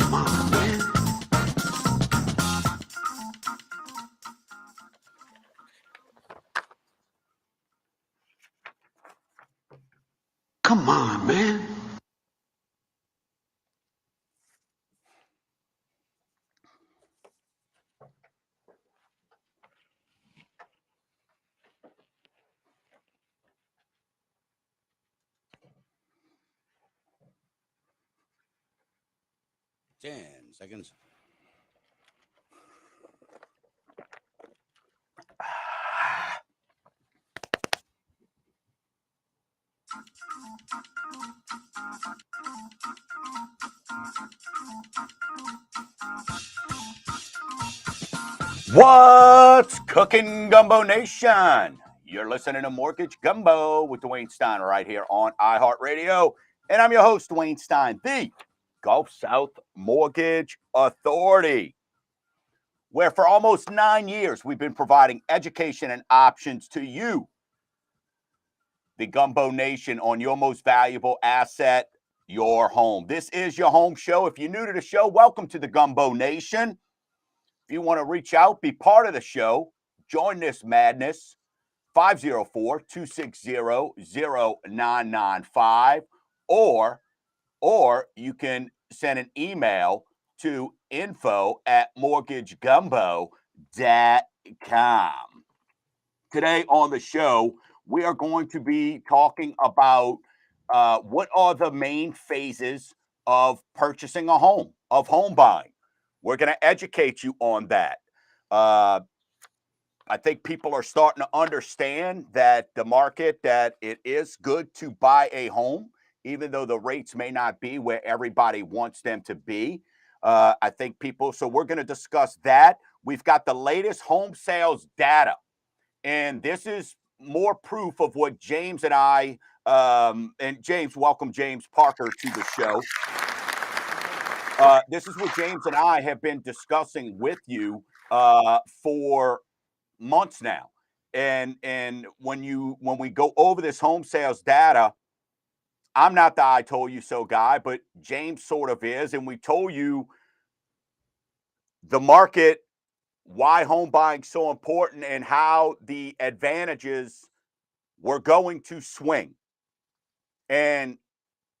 Come on, man. Come on, man. Seconds. What's cooking, Gumbo Nation? You're listening to Mortgage Gumbo with Dwayne Stein right here on iHeartRadio. And I'm your host, Dwayne Stein, the Gulf South Mortgage Authority, where for almost 9 years we've been providing education and options to you, the Gumbo Nation, on your most valuable asset, your home. This is your home show. If you're new to the show, welcome to the Gumbo Nation. If you want to reach out, be part of the show, join this madness, 504-260-0995, or you can send an email to info@mortgagegumbo.com. Today on the show, we are going to be talking about what are the main phases of purchasing a home, of home buying. We're going to educate you on that. I think people are starting to understand that the market, that it is good to buy a home, even though the rates may not be where everybody wants them to be. I think people, so we're going to discuss that. We've got the latest home sales data, and this is more proof of what James and I, and James, welcome James Parker to the show. This is what James and I have been discussing with you for months now. And when we go over this home sales data, I'm not the I told you so guy, but James sort of is. And we told you the market, why home buying is so important, and how the advantages were going to swing. And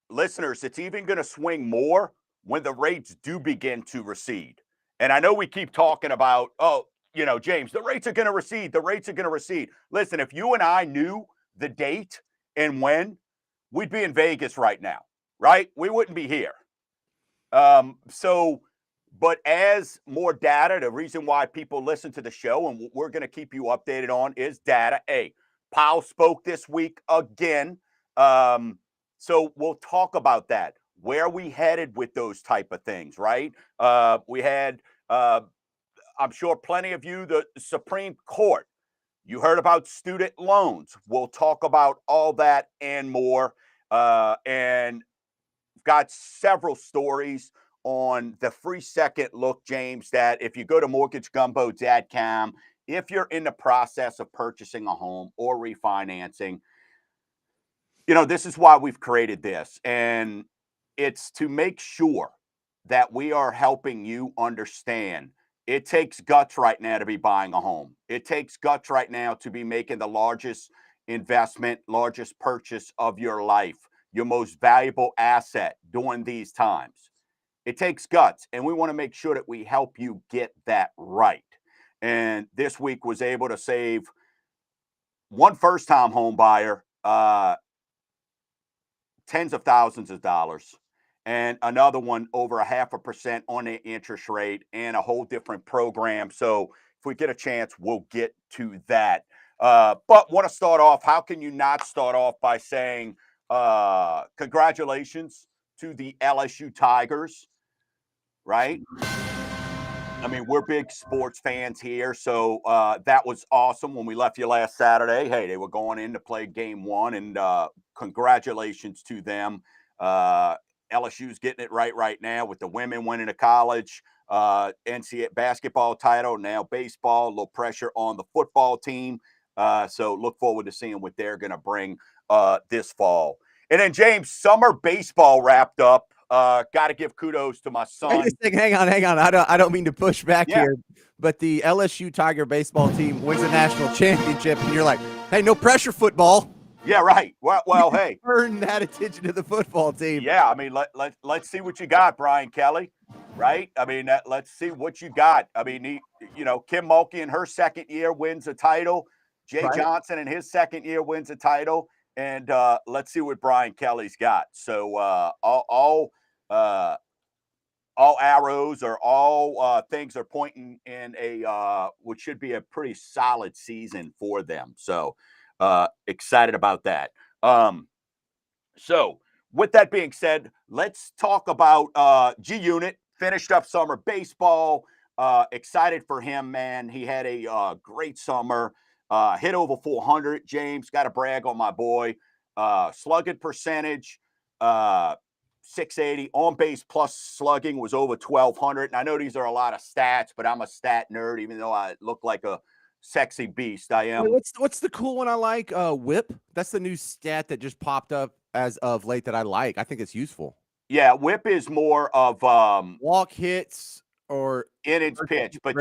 listeners, it's even going to swing more when the rates do begin to recede. And I know we keep talking about, oh, James, the rates are going to recede. The rates are going to recede. Listen, if you and I knew the date and when, we'd be in Vegas right now, right? We wouldn't be here. But as more data, the reason why people listen to the show and we're going to keep you updated on is data. Powell spoke this week again. So we'll talk about that. Where we headed with those type of things, right? We had, I'm sure plenty of you, the Supreme Court. You heard about student loans. We'll talk about all that and more. And got several stories on the free second look, James, that if you go to mortgagegumbo.com, if you're in the process of purchasing a home or refinancing, this is why we've created this. And it's to make sure that we are helping you understand it takes guts right now to be buying a home. It takes guts right now to be making the largest investment, largest purchase of your life, your most valuable asset during these times. It takes guts, and we want to make sure that we help you get that right. And this week was able to save one first-time home buyer tens of thousands of dollars, and another one over 0.5% on the interest rate, and a whole different program. So if we get a chance, we'll get to that. But want to start off, how can you not start off by saying congratulations to the LSU Tigers, right? I mean, we're big sports fans here, so that was awesome when we left you last Saturday. Hey, they were going in to play game one, and congratulations to them. LSU's getting it right now with the women winning a college NCAA basketball title, now baseball, a little pressure on the football team. So look forward to seeing what they're going to bring this fall. And then, James, summer baseball wrapped up. Got to give kudos to my son. Hang on. I don't mean to push back Yeah. here, but the LSU Tiger baseball team wins a national championship, and you're like, hey, no pressure football. Yeah, right. Well, hey, turn that attention to the football team. Yeah, I mean, let's see what you got, Brian Kelly. Right? I mean, let's see what you got. I mean, Kim Mulkey in her second year wins a title. Jay Johnson in his second year wins a title. And let's see what Brian Kelly's got. So all arrows or all things are pointing in a what should be a pretty solid season for them. So excited about that. So with that being said, let's talk about G Unit. Finished up summer baseball. Excited for him, man. He had a great summer. Hit over 400. James, got to brag on my boy. Slugging percentage, 680. On base plus slugging was over 1,200. And I know these are a lot of stats, but I'm a stat nerd, even though I look like a sexy beast. I am. What's the cool one I like? Whip. That's the new stat that just popped up as of late that I like. I think it's useful. Yeah, whip is more of walk hits or innings pitch, but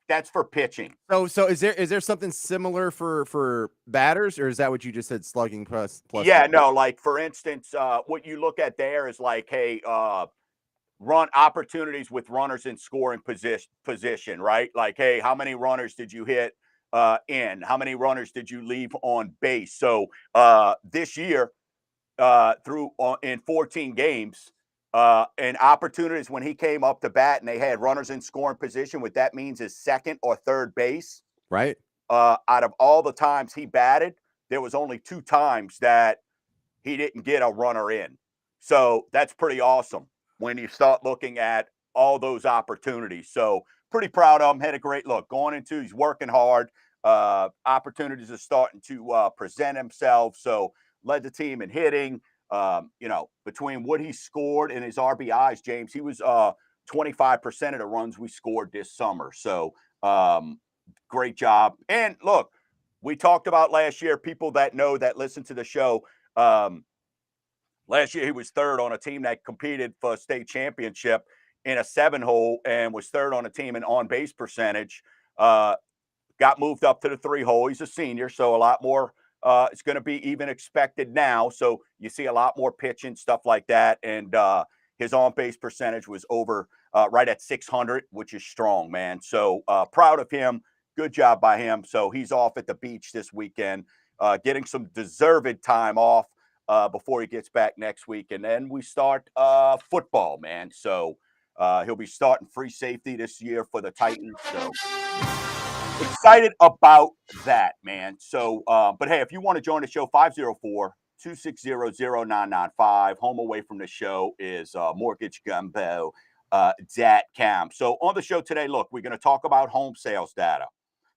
that's for pitching. So is there something similar for batters, or is that what you just said? Slugging plus. Yeah, no. Like for instance, what you look at there is like, hey, run opportunities with runners in scoring position, right? Like, hey, how many runners did you hit in? How many runners did you leave on base? So this year, in 14 games, and opportunities when he came up to bat and they had runners in scoring position, what that means is second or third base. Right. Out of all the times he batted, there was only 2 times that he didn't get a runner in. So that's pretty awesome when you start looking at all those opportunities. So pretty proud of him. Had a great look going into. He's working hard. Opportunities are starting to present themselves. So led the team in hitting. Between what he scored and his RBIs, James, he was 25% of the runs we scored this summer. So great job. And look, we talked about last year, people that know that listen to the show. Last year, he was third on a team that competed for a state championship in a 7-hole and was third on a team in on-base percentage. Got moved up to the 3-hole. He's a senior, so a lot more. It's going to be even expected now. So you see a lot more pitching, stuff like that. And his on-base percentage was over right at 600, which is strong, man. So proud of him. Good job by him. So he's off at the beach this weekend, getting some deserved time off before he gets back next week. And then we start football, man. So he'll be starting free safety this year for the Titans. So excited about that, man. So, but hey, if you want to join the show, 504-260-0995. Home away from the show is mortgagegumbo.com. So on the show today, look, we're going to talk about home sales data,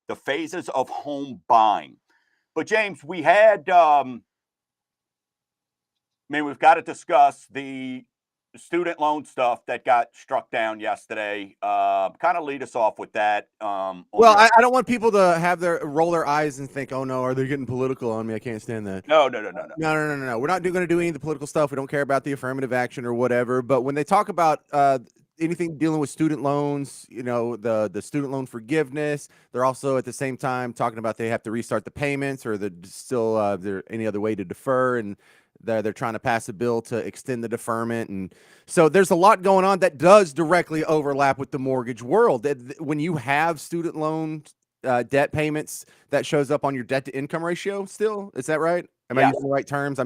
the phases of home buying. But James, we had, we've got to discuss the student loan stuff that got struck down yesterday. Kind of lead us off with that. I don't want people to roll their eyes and think, oh no, are they getting political on me? I can't stand that. No. We're not going to do any of the political stuff. We don't care about the affirmative action or whatever. But when they talk about anything dealing with student loans, the student loan forgiveness, they're also at the same time talking about they have to restart the payments, or there any other way to defer, and they're trying to pass a bill to extend the deferment. And so there's a lot going on that does directly overlap with the mortgage world. When you have student loan debt payments, that shows up on your debt to income ratio still. Is that right? Am I using the right terms?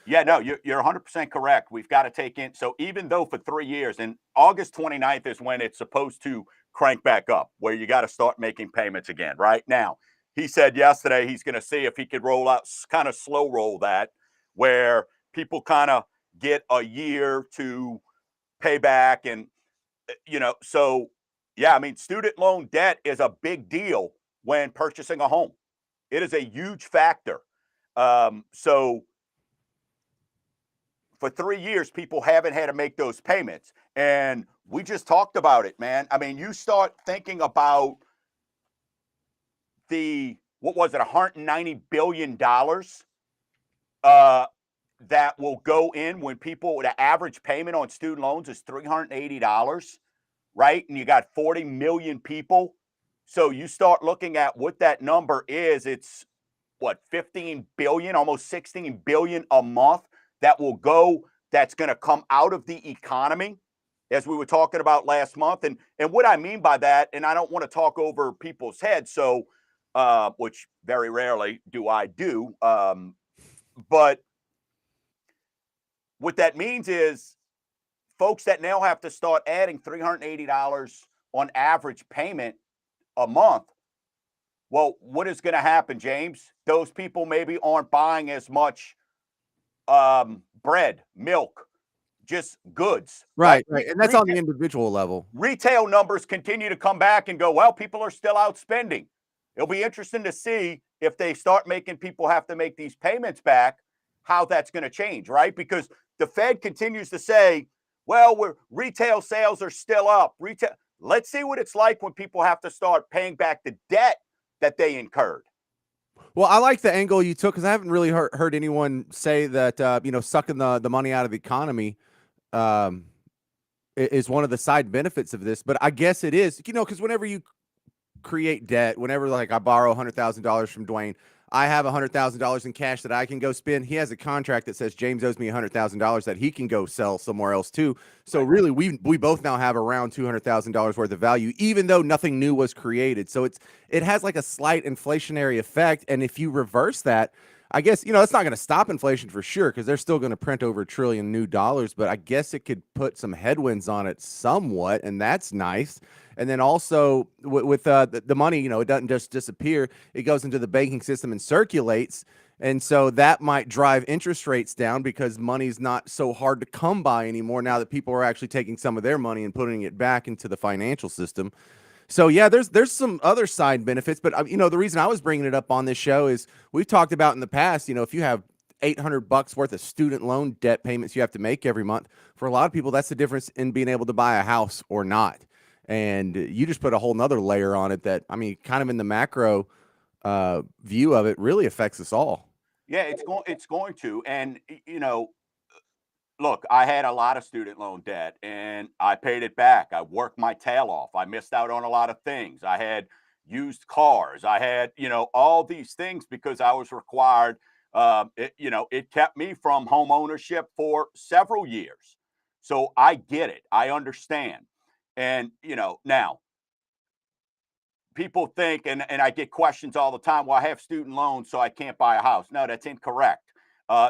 Yeah, no, you're 100% correct. We've got to take in. So even though for 3 years, and August 29th is when it's supposed to crank back up, where you got to start making payments again. Right now, he said yesterday he's going to see if he could roll out, kind of slow roll that, where people kind of get a year to pay back. And, so yeah, I mean, student loan debt is a big deal when purchasing a home. It is a huge factor. So for 3 years, people haven't had to make those payments. And we just talked about it, man. I mean, you start thinking about what was it, $190 billion that will go in when the average payment on student loans is $380, right? And you got 40 million people. So you start looking at what that number is. It's what, 15 billion, almost 16 billion a month that's going to come out of the economy, as we were talking about last month. And what I mean by that, and I don't want to talk over people's heads, so which very rarely do I do, but what that means is folks that now have to start adding $380 on average payment a month. Well, what is going to happen, James? Those people maybe aren't buying as much bread, milk, just goods. Right. And that's on the individual level. Retail numbers continue to come back and go, well, people are still out spending. It'll be interesting to see if they start making people have to make these payments back, how that's going to change, right? Because the Fed continues to say, well, retail sales are still up. Let's see what it's like when people have to start paying back the debt that they incurred. Well, I like the angle you took because I haven't really heard anyone say that sucking the money out of the economy is one of the side benefits of this. But I guess it is, because whenever you create debt, whenever like I borrow $100,000 from Dwayne, I have $100,000 in cash that I can go spend. He has a contract that says James owes me $100,000 that he can go sell somewhere else too. So really, we both now have around $200,000 worth of value, even though nothing new was created. So it has like a slight inflationary effect. And if you reverse that, I guess, it's not going to stop inflation for sure, because they're still going to print over $1 trillion new dollars, but I guess it could put some headwinds on it somewhat, and that's nice. And then also with the money, it doesn't just disappear. It goes into the banking system and circulates. And so that might drive interest rates down because money's not so hard to come by anymore now that people are actually taking some of their money and putting it back into the financial system. So yeah, there's some other side benefits, but the reason I was bringing it up on this show is we've talked about in the past, if you have $800 worth of student loan debt payments you have to make every month, for a lot of people, that's the difference in being able to buy a house or not. And you just put a whole nother layer on it that, kind of in the macro view of it, really affects us all. Yeah, it's going to. And, look, I had a lot of student loan debt and I paid it back. I worked my tail off. I missed out on a lot of things. I had used cars. I had, all these things because I was required. It kept me from home ownership for several years. So I get it. I understand. And, now people think, and I get questions all the time, well, I have student loans, so I can't buy a house. No, that's incorrect.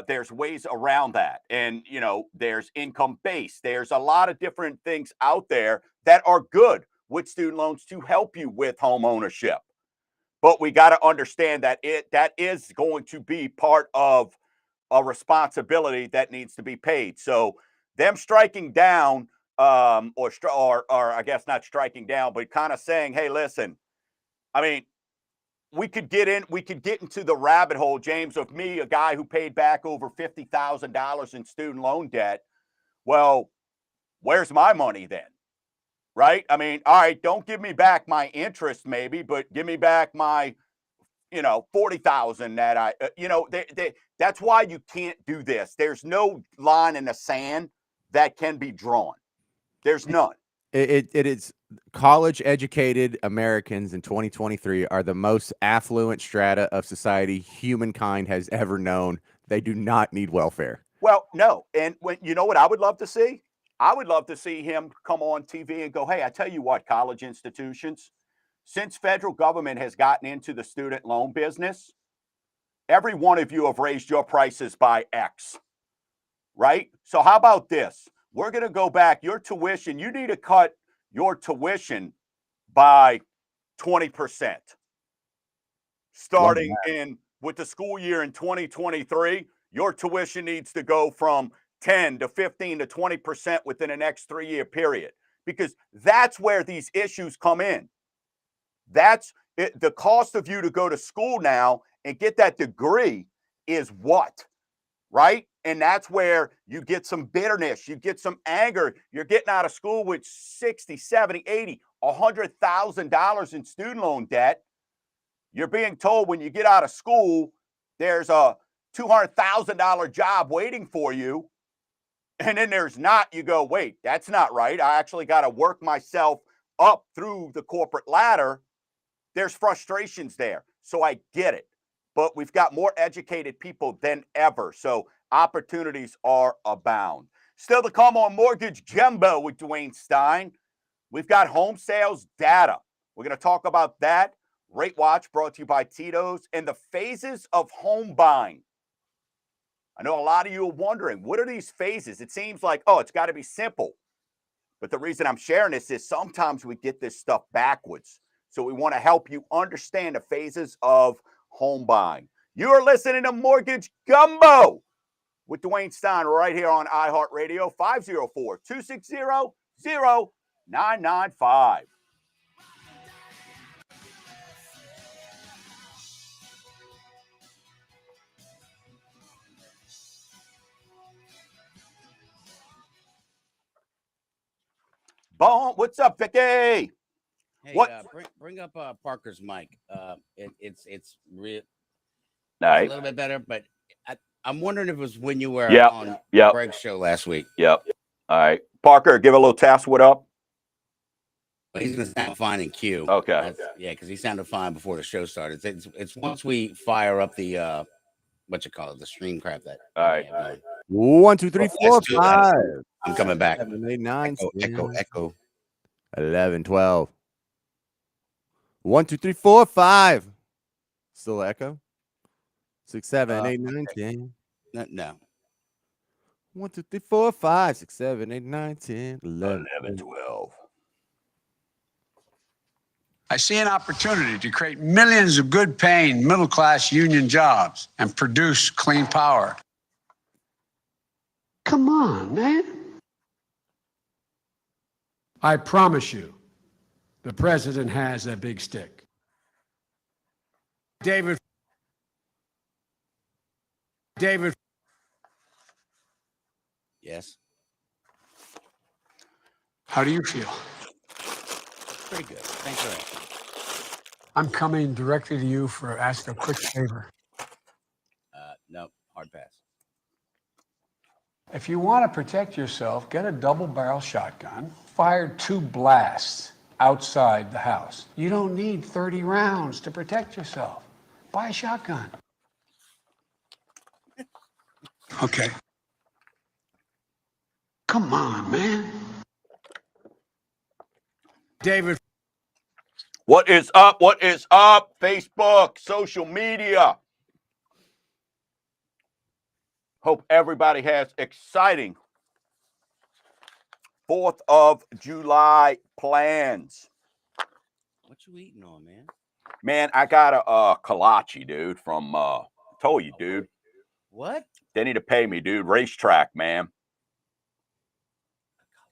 There's ways around that. And, there's income based. There's a lot of different things out there that are good with student loans to help you with home ownership. But we got to understand that that is going to be part of a responsibility that needs to be paid. So them striking down, or I guess not striking down, but kind of saying, hey, listen, I mean, we could get into the rabbit hole, James, of me, a guy who paid back over $50,000 in student loan debt. Well, where's my money then? Right? I mean, all right, don't give me back my interest maybe, but give me back my, 40,000 that that's why you can't do this. There's no line in the sand that can be drawn. There's none. It is college educated Americans in 2023 are the most affluent strata of society humankind has ever known. They do not need welfare. Well, no. And what I would love to see? I would love to see him come on TV and go, hey, I tell you what, college institutions, since federal government has gotten into the student loan business, every one of you have raised your prices by X, right? So how about this? We're going to go back. Your tuition, you need to cut your tuition by 20%. Starting with the school year in 2023, your tuition needs to go from 10 to 15 to 20% within the next 3-year period, because that's where these issues come in. That's it, the cost of you to go to school now and get that degree is what, right? And that's where you get some bitterness, you get some anger. You're getting out of school with 60, 70, 80, $100,000 in student loan debt. You're being told when you get out of school, there's a $200,000 job waiting for you. And then there's not, you go, wait, that's not right. I actually got to work myself up through the corporate ladder. There's frustrations there. So I get it. But we've got more educated people than ever. So opportunities are abound. Still to come on Mortgage Gumbo with Dwayne Stein. We've got home sales data. We're going to talk about that. Rate Watch brought to you by Tito's and the phases of home buying. I know a lot of you are wondering, what are these phases? It seems like, oh, it's got to be simple. But the reason I'm sharing this is sometimes we get this stuff backwards. So we want to help you understand the phases of home buying. You are listening to Mortgage Gumbo with Dwayne Stein right here on iHeartRadio, 504-260-0995. Bon, what's up, Vicky? Hey, What? bring up Parker's mic. It's real. All A right. little bit better, but I'm wondering if it was when you were Yep, on yep. Greg's show last week. Yep. All right. Parker, give a little test. What up? But he's gonna sound fine in Q. Okay. Yeah, because he sounded fine before the show started. It's once we fire up the what you call it, the stream crap that. All right. we have going. 1, 2, 3, 4, 5. I'm coming back. 7, 8, 9, Echo. 11, 12. 1, 2, 3, 4, 5. Still echo. 6, 7, 8, 9, 10. No. 1, 2, 3, 4, 5, 6, 7, 8, 9, 10, 11, 12. I see an opportunity to create millions of good-paying, middle-class union jobs and produce clean power. Come on, man. I promise you, the president has a big stick. David. Yes. How do you feel? Pretty good. Thanks for asking. I'm coming directly to you for ask a quick favor. No, hard pass. If you want to protect yourself, get a double-barrel shotgun, fire 2 blasts outside the house. You don't need 30 rounds to protect yourself. Buy a shotgun. Okay. Come on, man. David. What is up? What is up? Facebook, social media. Hope everybody has exciting 4th of July plans. What you eating on, man? Man, I got a kolache, dude, from told you, dude. What? They need to pay me, dude. Racetrack, man.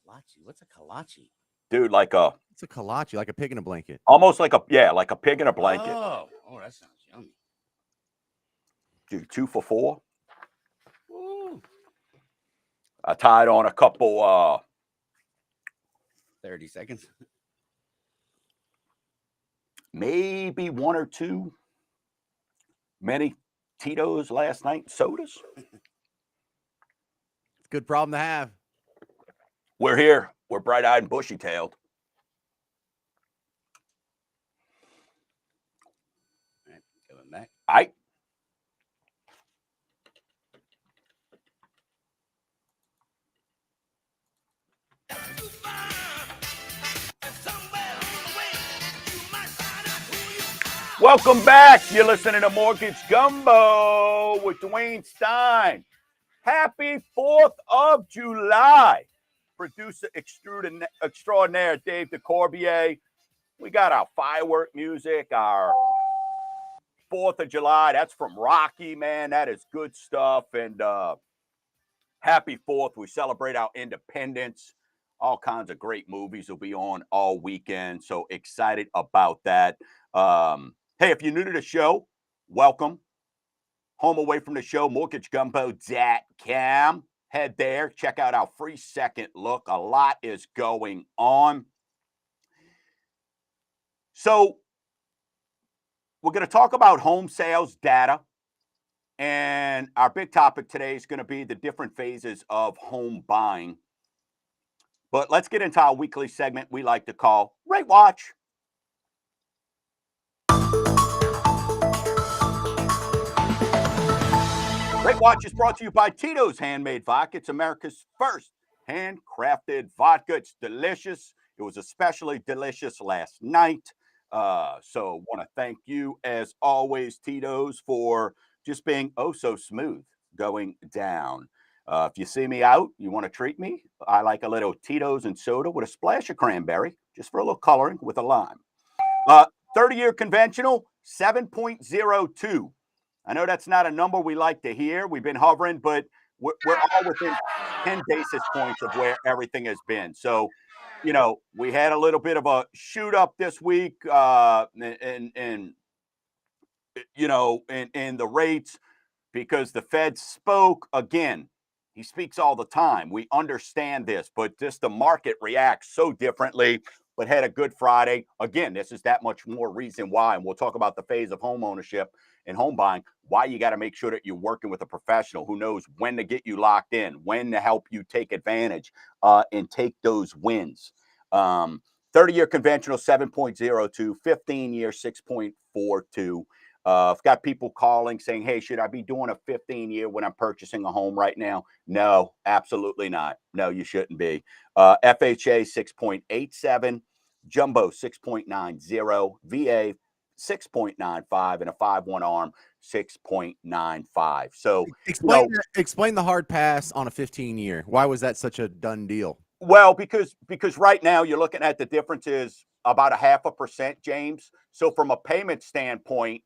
Kolache. What's a kolache? Dude, like a It's a kolache, like a pig in a blanket. almost like like a pig in a blanket. Oh, that sounds yummy. Dude, 2 for $4. Ooh. I tied on a couple 30 seconds. maybe 1 or 2 many Tito's last night, sodas. It's a good problem to have. We're here. We're bright-eyed and bushy-tailed. All right, coming back. I Welcome back. You're listening to Mortgage Gumbo with Dwayne Stein. Happy 4th of July. Producer extraordinaire Dave DeCorbier. We got our firework music, our 4th of July. That's from Rocky, man. That is good stuff. And Happy 4th. We celebrate our independence. All kinds of great movies will be on all weekend. So excited about that. Hey, if you're new to the show, welcome. Home away from the show, mortgagegumbo.com. Head there, check out our free second look. A lot is going on. So we're going to talk about home sales data. And our big topic today is going to be the different phases of home buying. But let's get into our weekly segment we like to call Rate Watch. Rate Watch is brought to you by Tito's Handmade Vodka. It's America's first handcrafted vodka. It's delicious. It was especially delicious last night. So want to thank you, as always, Tito's, for just being oh so smooth going down. If you see me out, you want to treat me, I like a little Tito's and soda with a splash of cranberry, just for a little coloring with a lime. 30-year conventional, 7.02. I know that's not a number we like to hear. We've been hovering, but we're all within 10 basis points of where everything has been. So, you know, we had a little bit of a shoot up this week and you know, in the rates, because the Fed spoke again. He speaks all the time. We understand this, but just the market reacts so differently. But had a good Friday. Again, this is that much more reason why. And we'll talk about the phase of home ownership and home buying, why you got to make sure that you're working with a professional who knows when to get you locked in, when to help you take advantage and take those wins. 30-year conventional, 7.02, 15-year, 6.42. I've got people calling saying, hey, should I be doing a 15-year when I'm purchasing a home right now? No, absolutely not. No, you shouldn't be. FHA 6.87, Jumbo 6.90, VA 6.95, and a 5/1 ARM 6.95. So explain the hard pass on a 15-year. Why was that such a done deal? Well, because right now you're looking at the difference is about 0.5%, James. So from a payment standpoint,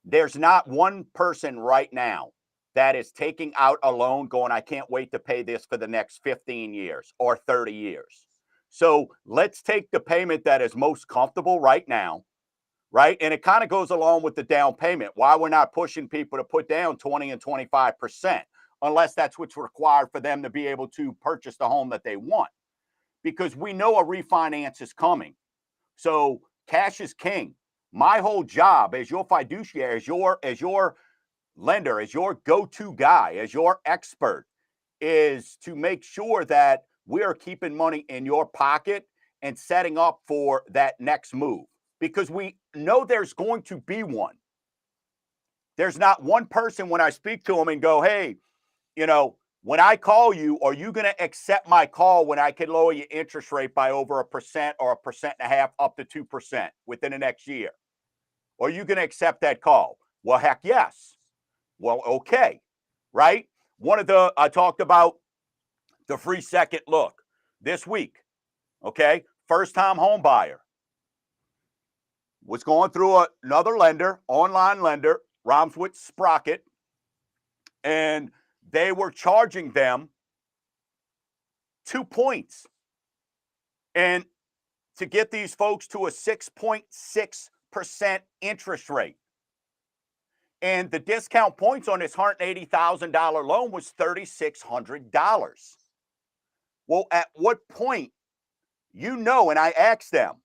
there's not one person right now that is taking out a loan going, I can't wait to pay this for the next 15 years or 30 years. So let's take the payment that is most comfortable right now, right? And it kind of goes along with the down payment. Why we're not pushing people to put down 20 and 25%, unless that's what's required for them to be able to purchase the home that they want. Because we know a refinance is coming. So cash is king. My whole job as your fiduciary, as your lender, as your go-to guy, as your expert, is to make sure that we are keeping money in your pocket and setting up for that next move, because we know there's going to be one. There's not one person when I speak to them and go, hey, you know, when I call you, are you going to accept my call when I can lower your interest rate by over 1% or 1.5% up to 2% within the next year? Are you going to accept that call? Well, heck yes. Well, okay, right? I talked about the free second look this week, okay? First-time home buyer was going through another lender, online lender, rhymes with Sprocket, and they were charging them 2 points. And to get these folks to a 6.6% interest rate. And the discount points on this $180,000 loan was $3,600. Well, at what point, and I asked them,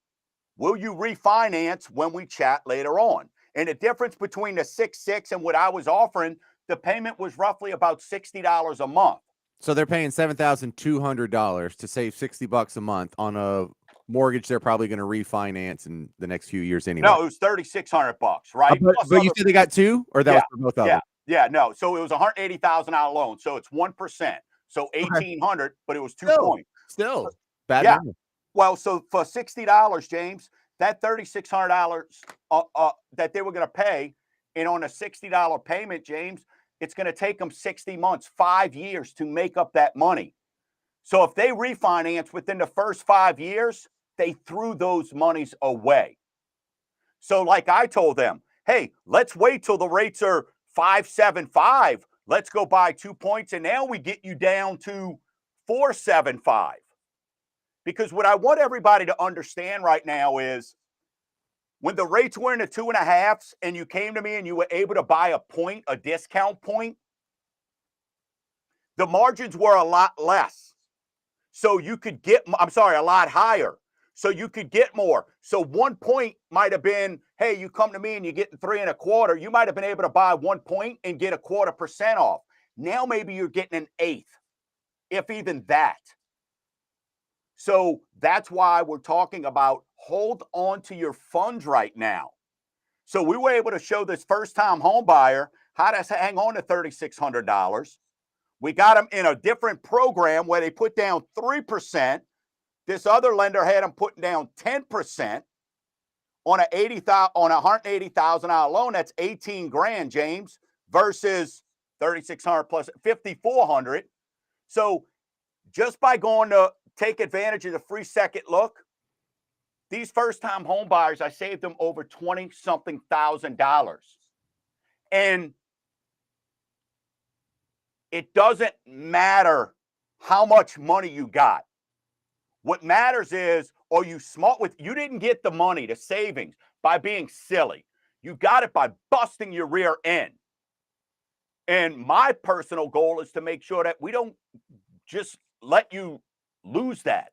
will you refinance when we chat later on? And the difference between the 6.6 and what I was offering, the payment was roughly about $60 a month. So they're paying $7,200 to save $60 a month on a mortgage they're probably going to refinance in the next few years anyway. No, it was $3,600, right? But you said they got two, or that was for both of them? Yeah, no. So it was a $180,000 loan. So it's 1%. So $1,800, but it was 2 points. Still bad number. Well, so for $60, James, that $3,600 that they were going to pay, and on a $60 payment, James, it's going to take them 60 months, 5 years to make up that money. So if they refinance within the first 5 years, they threw those monies away. So like I told them, hey, let's wait till the rates are 5.75 Let's go buy 2 points. And now we get you down to 475. Because what I want everybody to understand right now is when the rates were in the 2.5s and you came to me and you were able to buy a point, a discount point, the margins were a lot less. So you could get, a lot higher. So you could get more. So 1 point might have been, hey, you come to me and you get 3.25. You might have been able to buy 1 point and get 0.25% off. Now maybe you're getting an eighth, if even that. So that's why we're talking about hold on to your funds right now. So we were able to show this first-time home buyer how to hang on to $3,600. We got them in a different program where they put down 3%. This other lender had them putting down 10% on a $180,000 loan. That's 18 grand, James, versus 3,600 plus 5,400. So just by going to take advantage of the free second look, these first-time home buyers, I saved them over $20-something thousand. And it doesn't matter how much money you got. What matters is, are you smart with, you didn't get the money, the savings, by being silly. You got it by busting your rear end. And my personal goal is to make sure that we don't just let you lose that.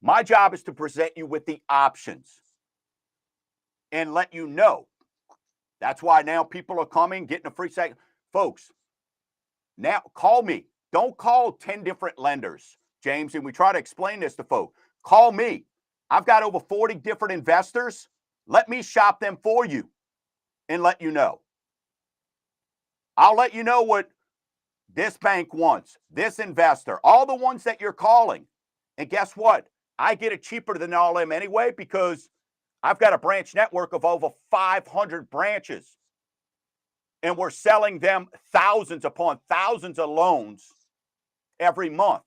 My job is to present you with the options and let you know. That's why now people are coming, getting a free second. Folks, now call me. Don't call 10 different lenders, James, and we try to explain this to folks. Call me. I've got over 40 different investors. Let me shop them for you and let you know. I'll let you know what this bank wants, this investor, all the ones that you're calling. And guess what? I get it cheaper than all them anyway because I've got a branch network of over 500 branches. And we're selling them thousands upon thousands of loans every month.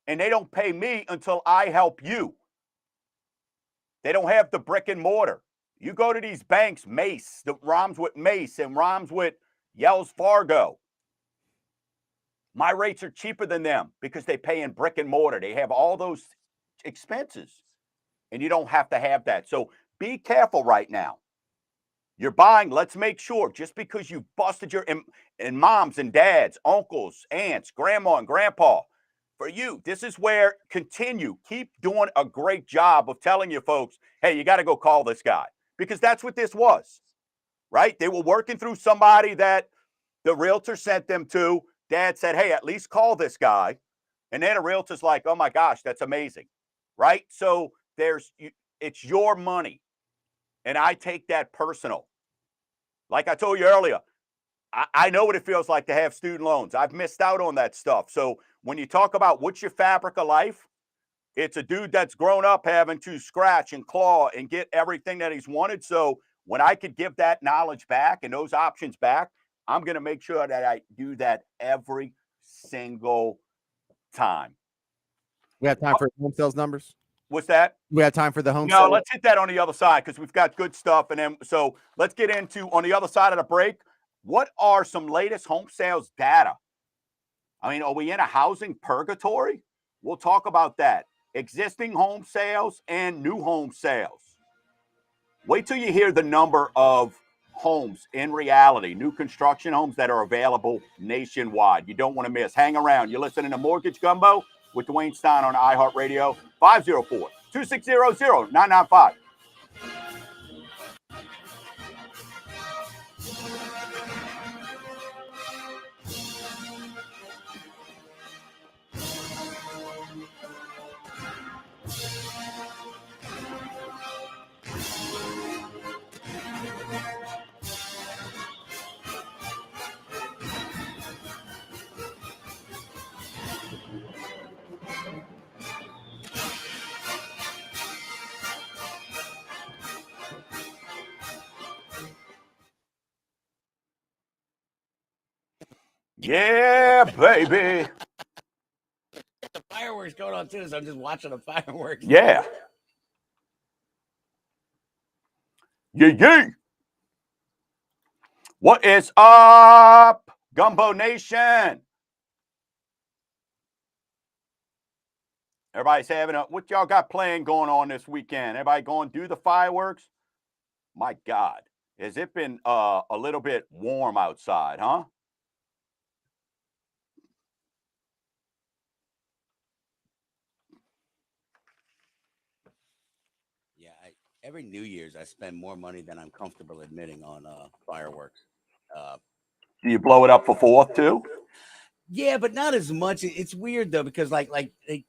And they don't pay me until I help you. They don't have the brick and mortar. You go to these banks, Mace, that rhymes with Mace and rhymes with Wells Fargo. My rates are cheaper than them because they pay in brick and mortar. They have all those expenses. And you don't have to have that. So be careful right now. You're buying, let's make sure, just because you busted your, and moms and dads, uncles, aunts, grandma and grandpa, for you, this is where keep doing a great job of telling you folks, hey, you got to go call this guy. Because that's what this was, right? They were working through somebody that the realtor sent them to. Dad said, hey, at least call this guy. And then a realtor's like, oh my gosh, that's amazing, right? So it's your money. And I take that personal. Like I told you earlier, I know what it feels like to have student loans. I've missed out on that stuff. So when you talk about what's your fabric of life, it's a dude that's grown up having to scratch and claw and get everything that he's wanted. So when I could give that knowledge back and those options back, I'm going to make sure that I do that every single time. We have time for home sales numbers. What's that? We have time for the home No, sales. let's hit that on the other side because we've got good stuff. And then, so let's get into on the other side of the break. What are some latest home sales data? I mean, are we in a housing purgatory? We'll talk about that. Existing home sales and new home sales. Wait till you hear the number of homes in reality, new construction homes that are available nationwide. You don't want to miss. Hang around. You're listening to Mortgage Gumbo with Dwayne Stein on iHeartRadio, 504-260-0995. Yeah, baby. The fireworks going on too, so I'm just watching the fireworks. Yeah. Yeah. What is up, Gumbo Nation? Everybody's having what y'all got playing going on this weekend? Everybody going to do the fireworks? My God, has it been a little bit warm outside, huh? Yeah, every New Year's I spend more money than I'm comfortable admitting on fireworks. Do you blow it up for 4th too? Yeah, but not as much. It's weird though because the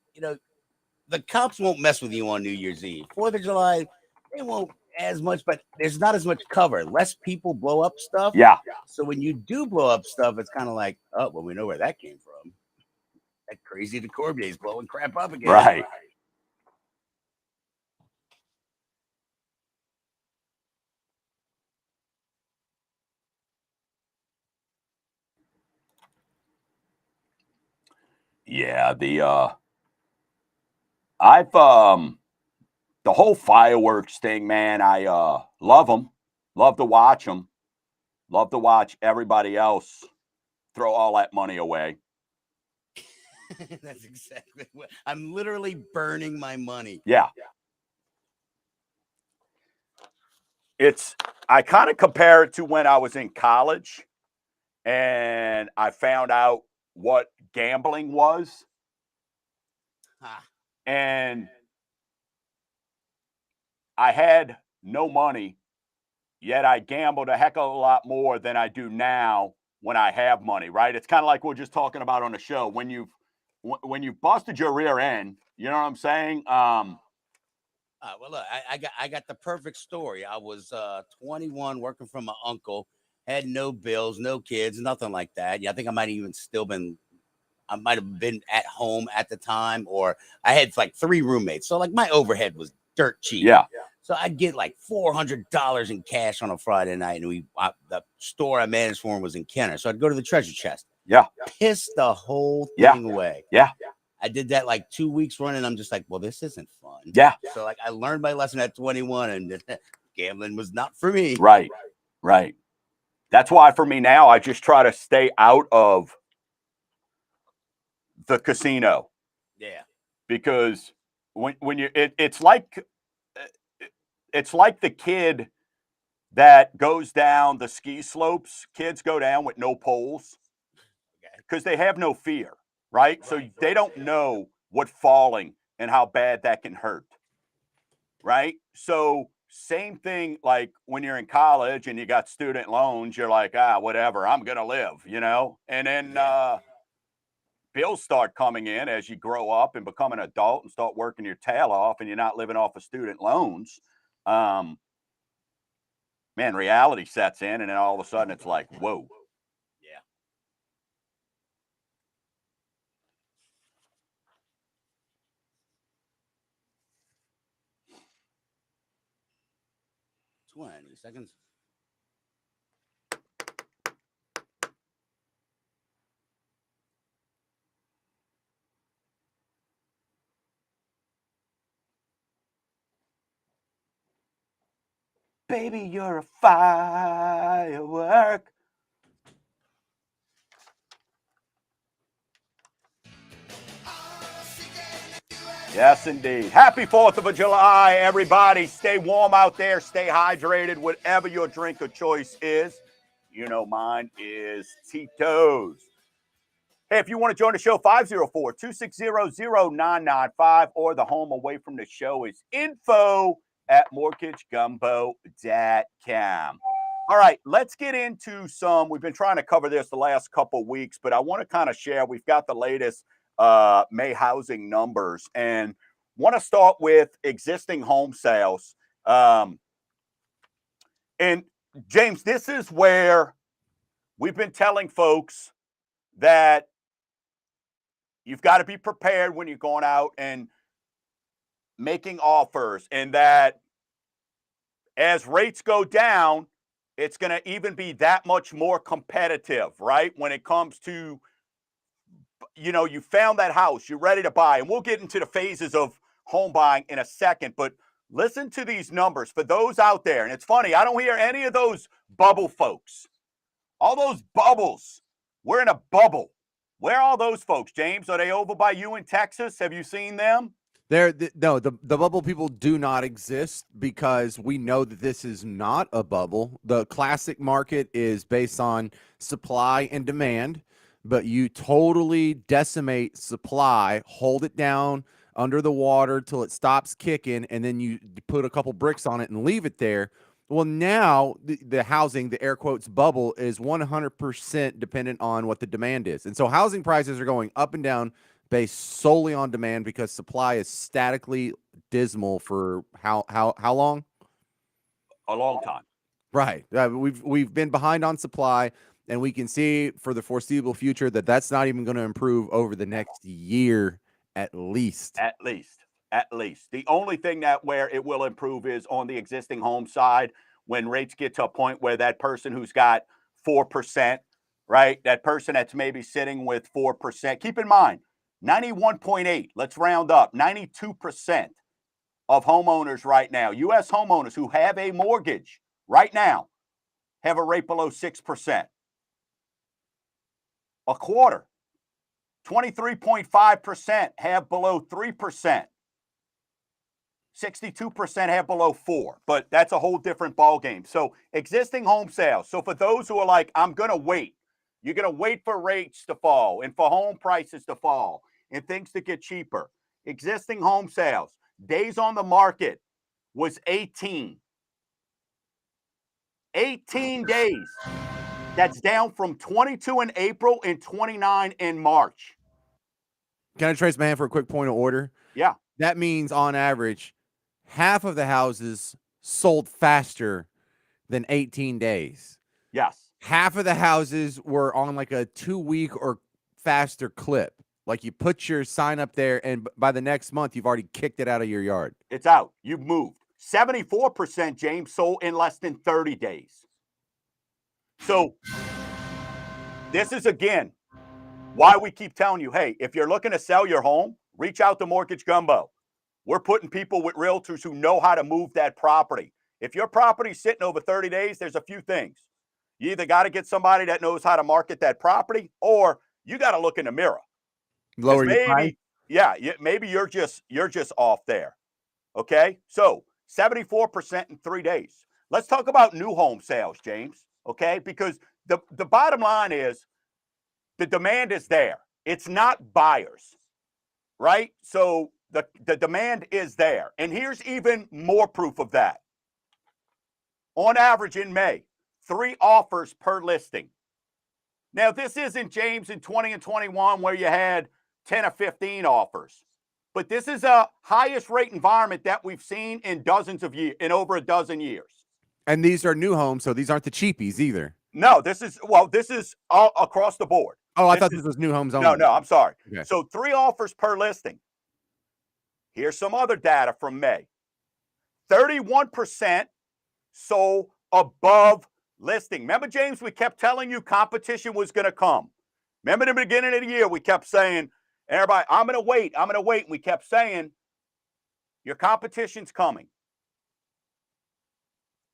cops won't mess with you on New Year's Eve. 4th of July, they won't as much, but there's not as much cover. Less people blow up stuff. Yeah. So when you do blow up stuff, it's kind of like, oh, well, we know where that came from. That crazy DeCorbier's blowing crap up again. Right. Yeah, the whole fireworks thing, man, I love them. Love to watch them. Love to watch everybody else throw all that money away. That's exactly what I'm literally burning my money. Yeah. I kind of compare it to when I was in college and I found out what gambling was. And I had no money, yet I gambled a heck of a lot more than I do now when I have money, right? It's kind of like we're just talking about on the show. When you've busted your rear end, you know what I'm saying? Well, look, I got the perfect story. I was 21, working for my uncle, had no bills, no kids, nothing like that. Yeah, I think I might have been at home at the time, or I had like 3 roommates. So like my overhead was dirt cheap. Yeah. So I'd get like $400 in cash on a Friday night, and the store I managed for him was in Kenner. So I'd go to the treasure chest. Yeah. Piss the whole thing away. Yeah. I did that like 2 weeks running. I'm just like, well, this isn't fun. Yeah. So like I learned my lesson at 21, and gambling was not for me. Right. Right. That's why for me now, I just try to stay out of the casino. Yeah. Because when you it's like the kid that goes down the ski slopes. Kids go down with no poles because they have no fear, right? So they don't know what falling and how bad that can hurt, right? So same thing, like when you're in college and you got student loans, you're like, whatever, I'm going to live, you know? And then bills start coming in as you grow up and become an adult and start working your tail off, and you're not living off of student loans. Man, reality sets in, and then all of a sudden it's like, whoa. Yeah. $20 seconds. Baby, you're a firework. Yes, indeed. Happy 4th of July, everybody. Stay warm out there. Stay hydrated, whatever your drink of choice is. You know mine is Tito's. Hey, if you want to join the show, 504-260-0995, or the home away from the show is info@mortgagegumbo.com. All right, let's get into we've been trying to cover this the last couple weeks, but I want to kind of share, we've got the latest May housing numbers, and want to start with existing home sales. And James, this is where we've been telling folks that you've got to be prepared when you're going out and making offers, and that as rates go down, it's going to even be that much more competitive, right? When it comes to, you found that house, you're ready to buy, and we'll get into the phases of home buying in a second, but listen to these numbers for those out there. And it's funny, I don't hear any of those bubble folks All those bubbles. We're in a bubble. Where are all those folks, James? Are they over by you in Texas? Have you seen them? The bubble people do not exist because we know that this is not a bubble. The classic market is based on supply and demand, but you totally decimate supply, hold it down under the water till it stops kicking, and then you put a couple bricks on it and leave it there. Well, now the housing, the air quotes bubble, is 100% dependent on what the demand is. And so housing prices are going up and down based solely on demand because supply is statically dismal for how long? A long time. Right. We've been behind on supply, and we can see for the foreseeable future that that's not even going to improve over the next year at least. At least. The only thing that where it will improve is on the existing home side when rates get to a point where that person who's got 4%, right? That person that's maybe sitting with 4%. Keep in mind, 91.8, let's round up, 92% of homeowners right now, U.S. homeowners who have a mortgage right now, have a rate below 6%. A quarter, 23.5% have below 3%. 62% have below 4%, but that's a whole different ballgame. So existing home sales. So for those who are like, I'm going to wait, you're going to wait for rates to fall and for home prices to fall and things to get cheaper. Existing home sales, days on the market was 18. 18 days. That's down from 22 in April and 29 in March. Can I trace my hand for a quick point of order? Yeah. That means on average, half of the houses sold faster than 18 days. Yes. Half of the houses were on like a 2-week or faster clip. Like you put your sign up there, and by the next month, you've already kicked it out of your yard. It's out. You've moved. 74%, James, sold in less than 30 days. So this is, again, why we keep telling you, hey, if you're looking to sell your home, reach out to Mortgage Gumbo. We're putting people with realtors who know how to move that property. If your property's sitting over 30 days, there's a few things. You either got to get somebody that knows how to market that property, or you got to look in the mirror. Lower your price. Maybe, yeah, maybe you're just off there. Okay, so 74% in 3 days. Let's talk about new home sales, James. Okay, because the bottom line is the demand is there. It's not buyers, right? So the demand is there. And here's even more proof of that. On average in May, 3 offers per listing. Now, this isn't, James, in 20 and 21 where you had 10 or 15 offers. But this is a highest rate environment that we've seen in dozens of years, in over a dozen years. And these are new homes, so these aren't the cheapies either. No, this is all across the board. Oh, I thought this was new homes only. No, I'm sorry. Okay. So 3 offers per listing. Here's some other data from May. 31% sold above listing. Remember, James, we kept telling you competition was going to come. Remember in the beginning of the year, we kept saying, everybody, I'm going to wait. And we kept saying, your competition's coming.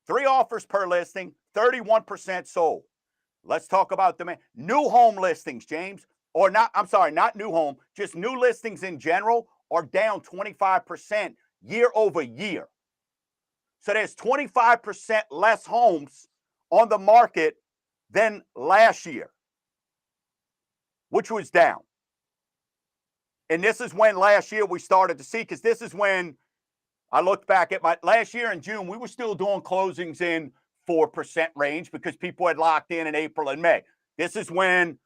3 offers per listing, 31% sold. Let's talk about demand. New home listings, James, or not, I'm sorry, not new home, just new listings in general are down 25% year over year. So there's 25% less homes on the market than last year, which was down. And this is when last year we started to see, because this is when I looked back at my last year in June, we were still doing closings in 4% range because people had locked in April and May. This is when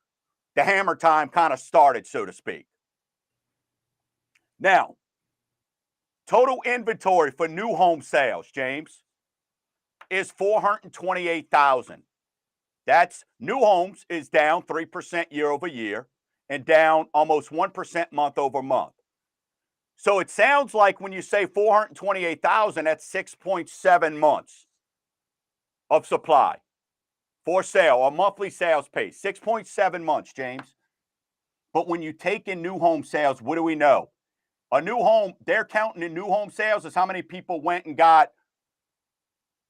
the hammer time kind of started, so to speak. Now, total inventory for new home sales, James, is 428,000. That's new homes is down 3% year over year and down almost 1% month over month. So it sounds like when you say 428,000, that's 6.7 months of supply for sale, a monthly sales pace, 6.7 months, James. But when you take in new home sales, what do we know? A new home, they're counting in new home sales as how many people went and got,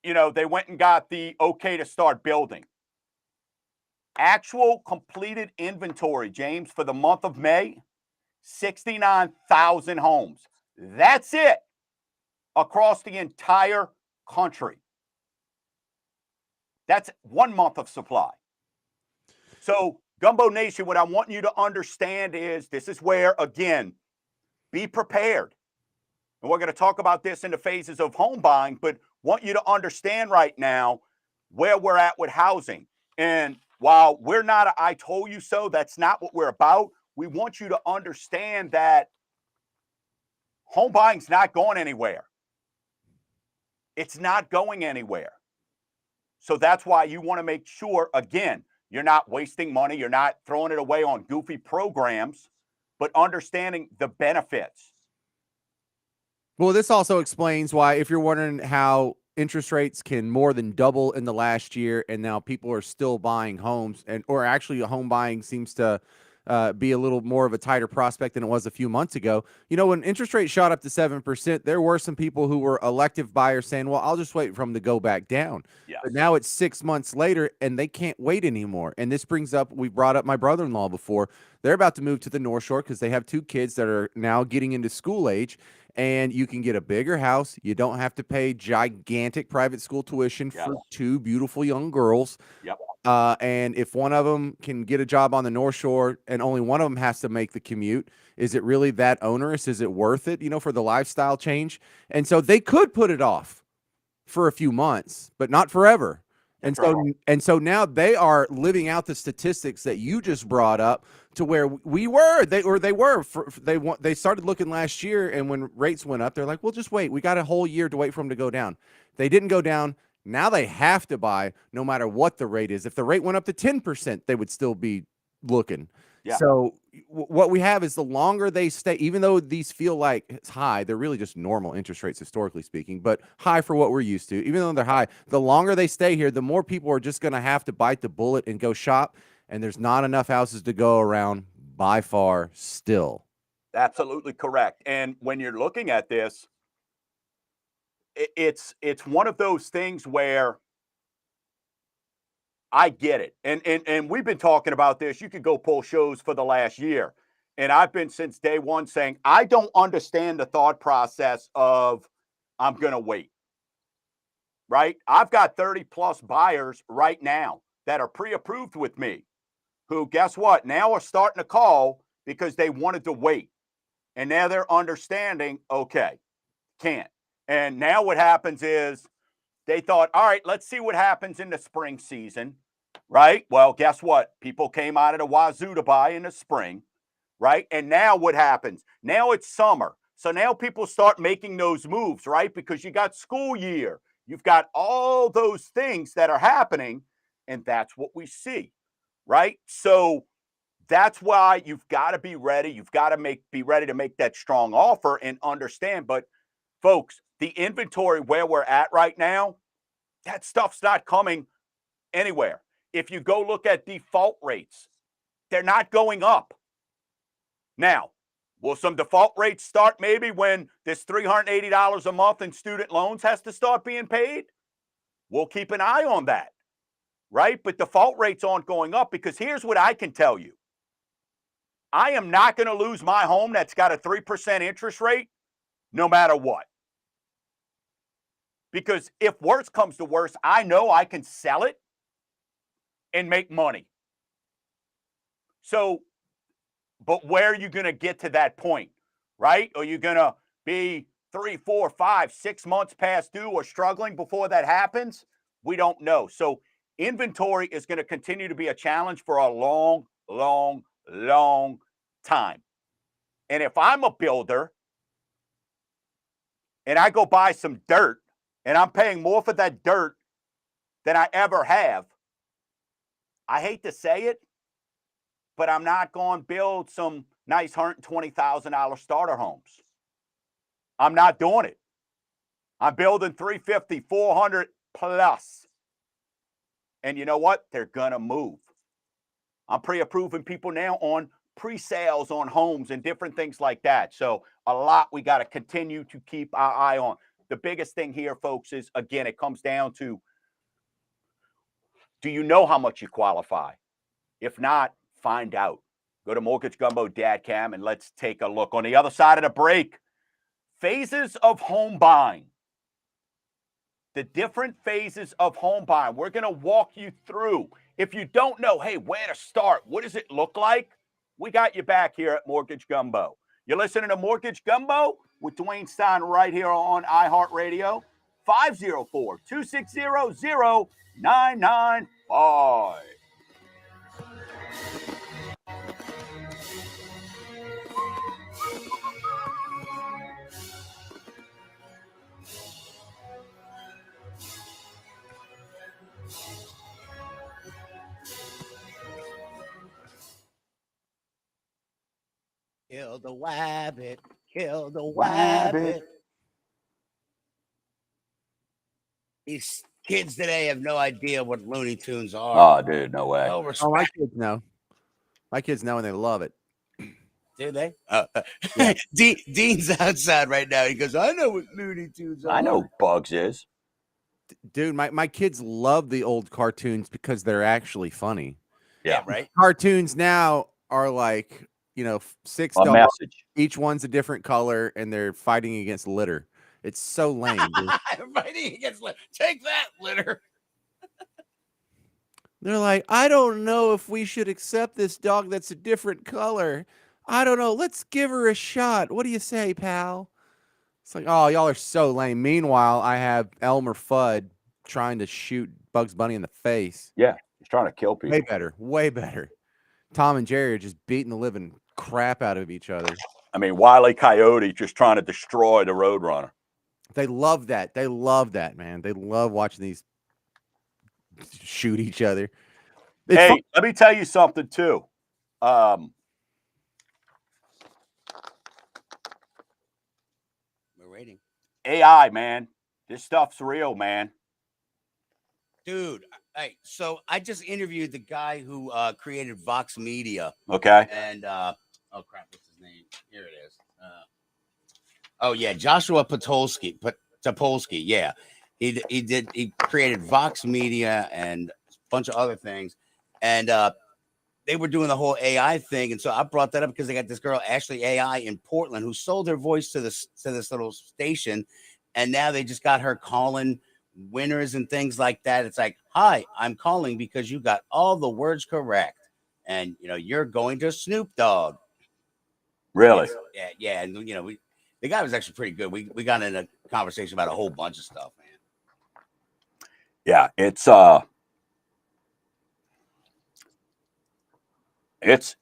they went and got the okay to start building. Actual completed inventory, James, for the month of May, 69,000 homes. That's it across the entire country. That's 1 month of supply. So, Gumbo Nation, what I want you to understand is this is where, again, be prepared. And we're going to talk about this in the phases of home buying, but want you to understand right now where we're at with housing. And while we're not a I told you so, that's not what we're about. We want you to understand that home buying's not going anywhere. It's not going anywhere. So that's why you want to make sure, again, you're not wasting money. You're not throwing it away on goofy programs, but understanding the benefits. Well, this also explains why, if you're wondering how interest rates can more than double in the last year, and now people are still buying homes, or actually home buying seems to be a little more of a tighter prospect than it was a few months ago. You know, when interest rates shot up to 7%, there were some people who were elective buyers saying, well, I'll just wait for them to go back down. Yes. But now it's 6 months later and they can't wait anymore. And this brings up, we brought up my brother-in-law before. They're about to move to the North Shore because they have 2 kids that are now getting into school age. And you can get a bigger house. You don't have to pay gigantic private school tuition for 2 beautiful young girls. Yep. And if one of them can get a job on the North Shore and only one of them has to make the commute, is it really that onerous? Is it worth it, you know, for the lifestyle change? And so they could put it off for a few months, but not forever. And so now they are living out the statistics that you just brought up, to where they started looking last year, and when rates went up, they're like, well, just wait. We got a whole year to wait for them to go down. They didn't go down. Now they have to buy no matter what the rate is. If the rate went up to 10%, they would still be looking. Yeah. So what we have is, the longer they stay, even though these feel like it's high, they're really just normal interest rates historically speaking, but high for what we're used to. Even though they're high, the longer they stay here, the more people are just going to have to bite the bullet and go shop. And there's not enough houses to go around by far still. Absolutely correct. And when you're looking at this, it's one of those things where I get it. And we've been talking about this. You could go pull shows for the last year. And I've been since day one saying, I don't understand the thought process of I'm going to wait. Right? I've got 30 plus buyers right now that are pre-approved with me, who, guess what, now are starting to call because they wanted to wait. And now they're understanding, okay, can't. And now what happens is they thought, all right, let's see what happens in the spring season, right? Well, guess what? People came out of the wazoo to buy in the spring, right? And now what happens? Now it's summer. So now people start making those moves, right? Because you got school year. You've got all those things that are happening, and that's what we see, right? So that's why you've got to be ready. You've got to be ready to make that strong offer and understand. But folks, the inventory where we're at right now, that stuff's not coming anywhere. If you go look at default rates, they're not going up. Now, will some default rates start maybe when this $380 a month in student loans has to start being paid? We'll keep an eye on that, right? But default rates aren't going up, because here's what I can tell you. I am not going to lose my home that's got a 3% interest rate no matter what. Because if worse comes to worse, I know I can sell it and make money. So, but where are you going to get to that point, right? Are you going to be 3, 4, 5, 6 months past due or struggling before that happens? We don't know. So inventory is going to continue to be a challenge for a long, long, long time. And if I'm a builder and I go buy some dirt, and I'm paying more for that dirt than I ever have, I hate to say it, but I'm not going to build some nice $120,000 starter homes. I'm not doing it. I'm building 350, 400 plus. And you know what? They're going to move. I'm pre-approving people now on pre-sales on homes and different things like that. So a lot we got to continue to keep our eye on. The biggest thing here, folks, is, again, it comes down to, do you know how much you qualify? If not, find out. Go to Mortgage Gumbo Dadcam and let's take a look. On the other side of the break, phases of home buying. The different phases of home buying. We're going to walk you through. If you don't know, hey, where to start? What does it look like? We got you back here at Mortgage Gumbo. You're listening to Mortgage Gumbo with Dwayne Stein right here on iHeartRadio. 504-260-0995. Kill the wabbit. Kill the wabbit. These kids today have no idea what Looney Tunes are. Oh, dude, no way. No Oh, my respect, kids know. My kids know and they love it. do they? Yeah. Dean's outside right now. He goes, I know what Looney Tunes are. I know Bugs is. Dude, my kids love the old cartoons because they're actually funny. Yeah, right? Cartoons now are like, you know, 6 A dogs. message. Each one's a different color and they're fighting against litter. It's so lame, dude. Fighting against litter. Take that, litter. They're like, I don't know if we should accept this dog that's a different color. I don't know. Let's give her a shot. What do you say, pal? It's like, oh, y'all are so lame. Meanwhile, I have Elmer Fudd trying to shoot Bugs Bunny in the face. Yeah, he's trying to kill people. Way better. Way better. Tom and Jerry are just beating the living crap out of each other. I mean, Wile E. Coyote just trying to destroy the Roadrunner. They love that. They love that, man. They love watching these shoot each other. It's Hey, fun. let me tell you something, too. We're waiting. AI, man. This stuff's real, man. Dude, hey, so I just interviewed the guy who created Vox Media. Okay. And, oh, crap, what's his name? Here it is. Oh, yeah, Joshua Topolsky. Yeah. He created Vox Media and a bunch of other things. And they were doing the whole AI thing. And so I brought that up because they got this girl, Ashley AI, in Portland, who sold her voice to this little station. And now they just got her calling winners and things like that. It's like, hi, I'm calling because you got all the words correct. And, you know, you're going to Snoop Dogg. Really? Yeah. And, you know, the guy was actually pretty good. We got in a conversation about a whole bunch of stuff, man. Yeah,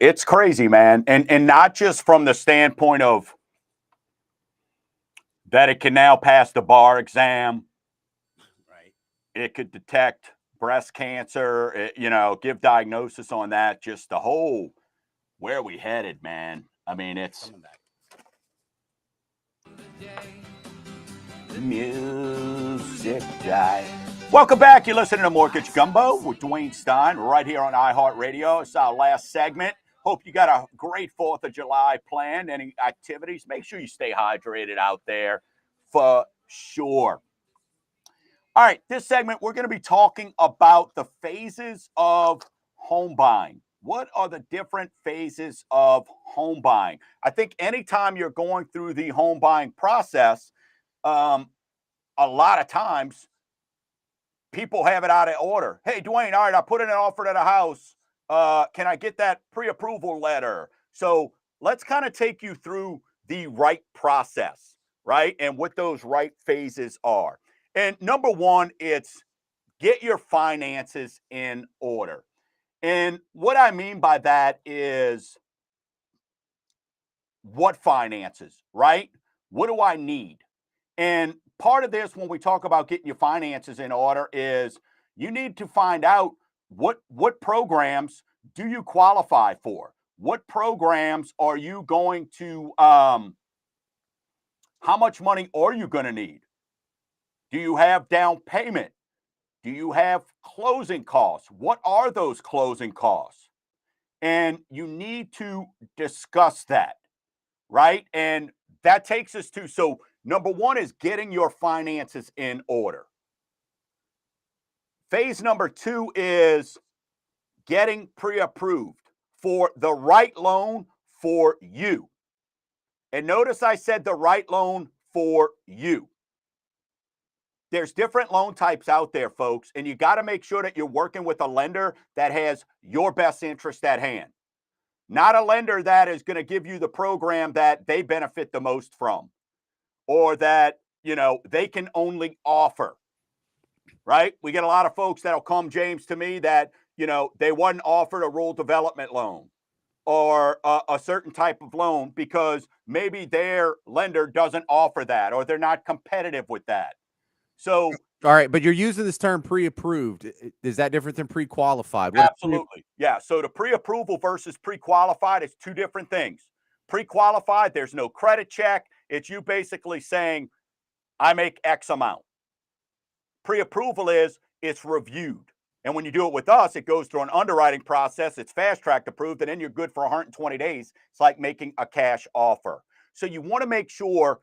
it's crazy, man. And not just from the standpoint of that it can now pass the bar exam. Right. It could detect breast cancer, give diagnosis on that. Just the whole, where are we headed, man? I mean, it's Coming back. music guy. Welcome back. You're listening to Mortgage Gumbo with Dwayne Stein right here on iHeartRadio. It's our last segment. Hope you got a great 4th of July planned. Any activities? Make sure you stay hydrated out there for sure. All right, this segment, we're going to be talking about the phases of home buying. What are the different phases of home buying? I think anytime you're going through the home buying process, a lot of times people have it out of order. Hey, Dwayne, all right, I put in an offer to the house. Can I get that pre-approval letter? So let's kind of take you through the right process, right? And what those right phases are. And number one, it's get your finances in order. And what I mean by that is what finances, right? What do I need? And part of this, when we talk about getting your finances in order, is you need to find out what programs do you qualify for? What programs are you going to, how much money are you going to need? Do you have down payment? Do you have closing costs? What are those closing costs? And you need to discuss that, right? And that takes us to, so number one is getting your finances in order. Phase number two is getting pre-approved for the right loan for you. And notice I said the right loan for you. There's different loan types out there, folks, and you got to make sure that you're working with a lender that has your best interest at hand. Not a lender that is going to give you the program that they benefit the most from, or that, they can only offer, right? We get a lot of folks that'll come, James, to me that, they wasn't offered a rural development loan or a certain type of loan because maybe their lender doesn't offer that or they're not competitive with that. So, all right, but you're using this term pre-approved. Is that different than pre-qualified? absolutely. Yeah. So the pre-approval versus pre-qualified is two different things. Pre-qualified, there's no credit check. It's you basically saying, I make X amount. Pre-approval is it's reviewed. And when you do it with us, it goes through an underwriting process. It's fast track approved, and then you're good for 120 days. It's like making a cash offer. So you want to make sure,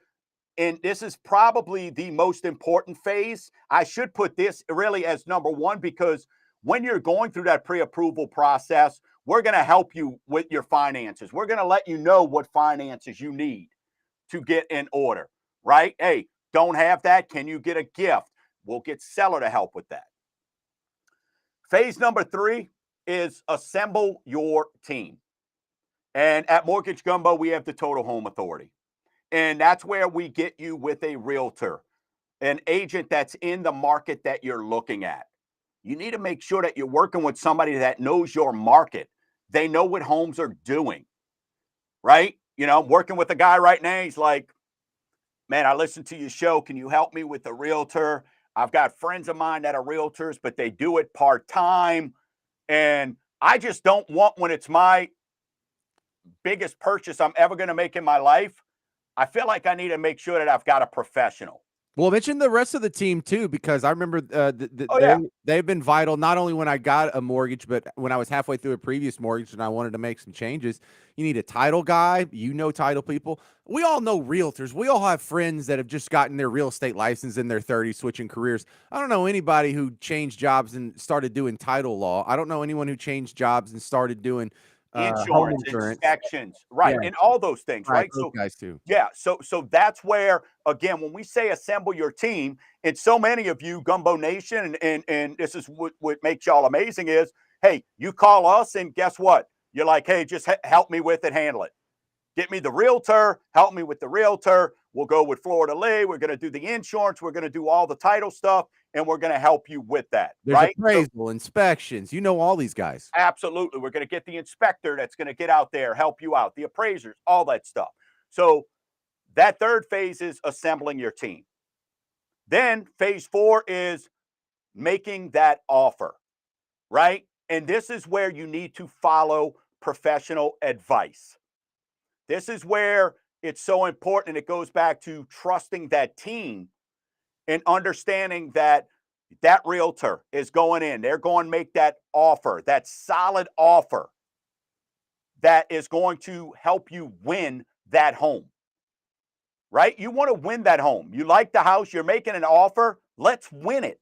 and this is probably the most important phase. I should put this really as number one, because when you're going through that pre-approval process, we're going to help you with your finances. We're going to let you know what finances you need to get in order, right? Hey, don't have that. Can you get a gift? We'll get seller to help with that. Phase number 3 is assemble your team. And at Mortgage Gumbo, we have the Total Home Authority. And that's where we get you with a realtor, an agent that's in the market that you're looking at. You need to make sure that you're working with somebody that knows your market. They know what homes are doing, right? I'm working with a guy right now. He's like, man, I listened to your show. Can you help me with a realtor? I've got friends of mine that are realtors, but they do it part-time. And I just don't want, when it's my biggest purchase I'm ever going to make in my life, I feel like I need to make sure that I've got a professional. Well, mention the rest of the team too, because I remember they've been vital not only when I got a mortgage, but when I was halfway through a previous mortgage and I wanted to make some changes. You need a title guy, title people. We all know realtors. We all have friends that have just gotten their real estate license in their 30s, switching careers. I don't know anybody who changed jobs and started doing title law. I don't know anyone who changed jobs and started doing home Insurance, insurance, inspections, right, yeah, and all those things, right? those So, guys too. yeah, so that's where, again, when we say assemble your team, and so many of you, Gumbo Nation, and this is what makes y'all amazing is, hey, you call us, and guess what? You're like, hey, just help me with it, handle it. Get me the realtor, help me with the realtor. We'll go with Florida Lee. We're going to do the insurance. We're going to do all the title stuff, and we're going to help you with that. There's right? appraisal, inspections. All these guys. Absolutely. We're going to get the inspector that's going to get out there, help you out, the appraisers, all that stuff. So that third phase is assembling your team. Then phase 4 is making that offer, right? And this is where you need to follow professional advice. This is where it's so important. And it goes back to trusting that team and understanding that that realtor is going in. They're going to make that offer, that solid offer that is going to help you win that home, right? You want to win that home. You like the house. You're making an offer. Let's win it.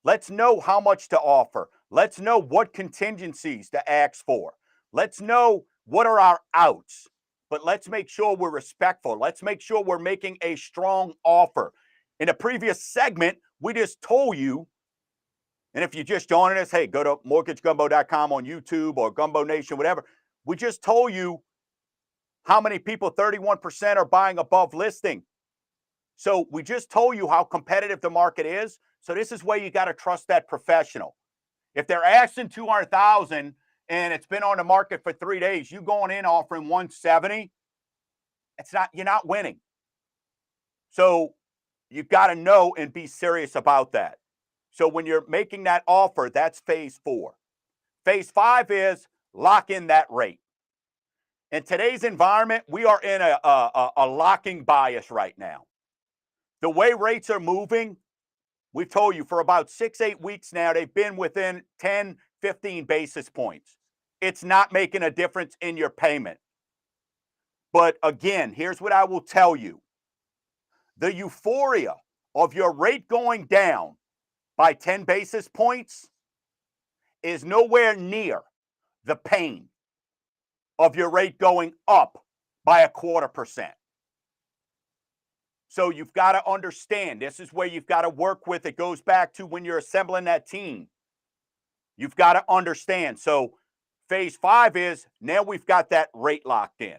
Let's know how much to offer. Let's know what contingencies to ask for. Let's know what are our outs. But let's make sure we're respectful. Let's make sure we're making a strong offer. In a previous segment, we just told you, and if you're just joining us, hey, go to mortgagegumbo.com on YouTube or Gumbo Nation, whatever. We just told you how many people, 31%, are buying above listing. So we just told you how competitive the market is. So this is where you got to trust that professional. If they're asking $200,000 and it's been on the market for 3 days, you going in offering 170, you're not winning. So you've got to know and be serious about that. So when you're making that offer, that's phase 4. Phase 5 is lock in that rate. In today's environment, we are in a locking bias right now. The way rates are moving, we've told you for about 6-8 weeks now, they've been within 10, 15 basis points. It's not making a difference in your payment. But again, here's what I will tell you. The euphoria of your rate going down by 10 basis points is nowhere near the pain of your rate going up by 0.25%. So you've got to understand, this is where you've got to work with. It goes back to when you're assembling that team. You've got to understand. So phase 5 is now we've got that rate locked in.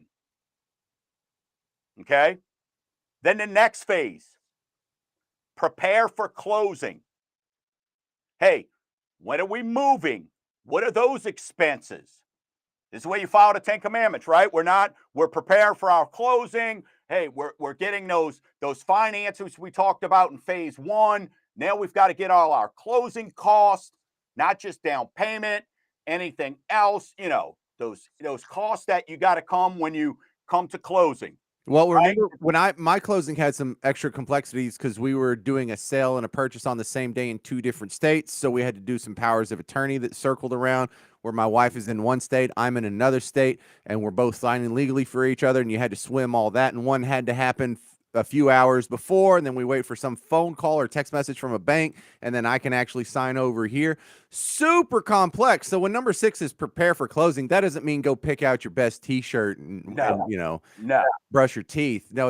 Okay? Then the next phase, prepare for closing. Hey, when are we moving? What are those expenses? This is where you follow the 10 commandments, right? We're preparing for our closing. Hey, we're getting those finances we talked about in phase 1. Now we've got to get all our closing costs, not just down payment, anything else, those costs that you got to come when you come to closing. Well, remember when my closing had some extra complexities because we were doing a sale and a purchase on the same day in 2 different states. So we had to do some powers of attorney that circled around where my wife is in one state, I'm in another state, and we're both signing legally for each other. And you had to swim all that. And one had to happen a few hours before, and then we wait for some phone call or text message from a bank, and then I can actually sign over here. Super complex. So when number 6 is prepare for closing, that doesn't mean go pick out your best t-shirt and brush your teeth. No,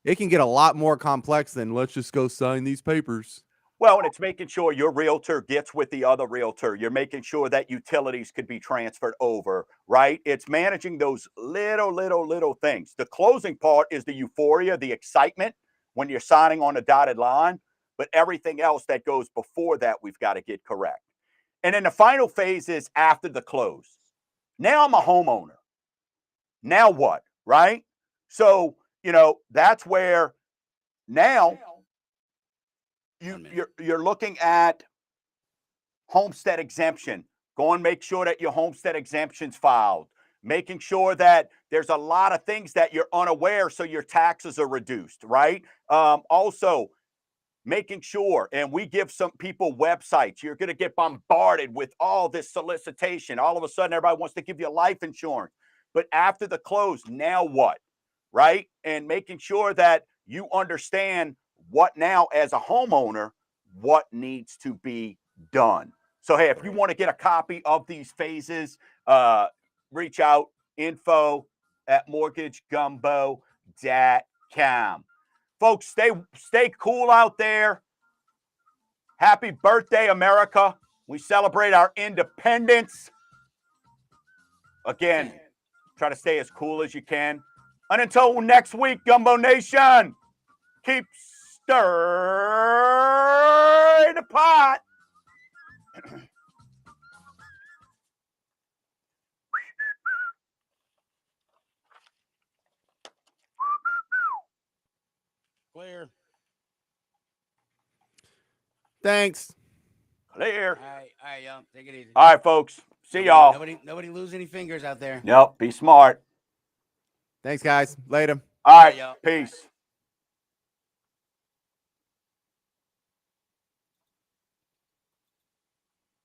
it can get a lot more complex than let's just go sign these papers. Well, and it's making sure your realtor gets with the other realtor. You're making sure that utilities could be transferred over, right? It's managing those little things. The closing part is the euphoria, the excitement when you're signing on a dotted line, but everything else that goes before that, we've got to get correct. And then the final phase is after the close. Now I'm a homeowner. Now what, right? So, that's where now you're looking at homestead exemption. Go and make sure that your homestead exemption's filed. Making sure that there's a lot of things that you're unaware so your taxes are reduced, right? Also, making sure, and we give some people websites. You're going to get bombarded with all this solicitation. All of a sudden, everybody wants to give you life insurance. But after the close, now what, right? And making sure that you understand what now as a homeowner, what needs to be done. So, hey, if you want to get a copy of these phases, reach out, info@mortgagegumbo.com. Folks, stay cool out there. Happy birthday, America. We celebrate our independence. Again, try to stay as cool as you can. And until next week, Gumbo Nation, keep stirring the pot. Clear. Thanks. Clear. All right, y'all. Take it easy. All right, folks. See y'all. Nobody lose any fingers out there. Yep. Be smart. Thanks, guys. Later. All right. Peace.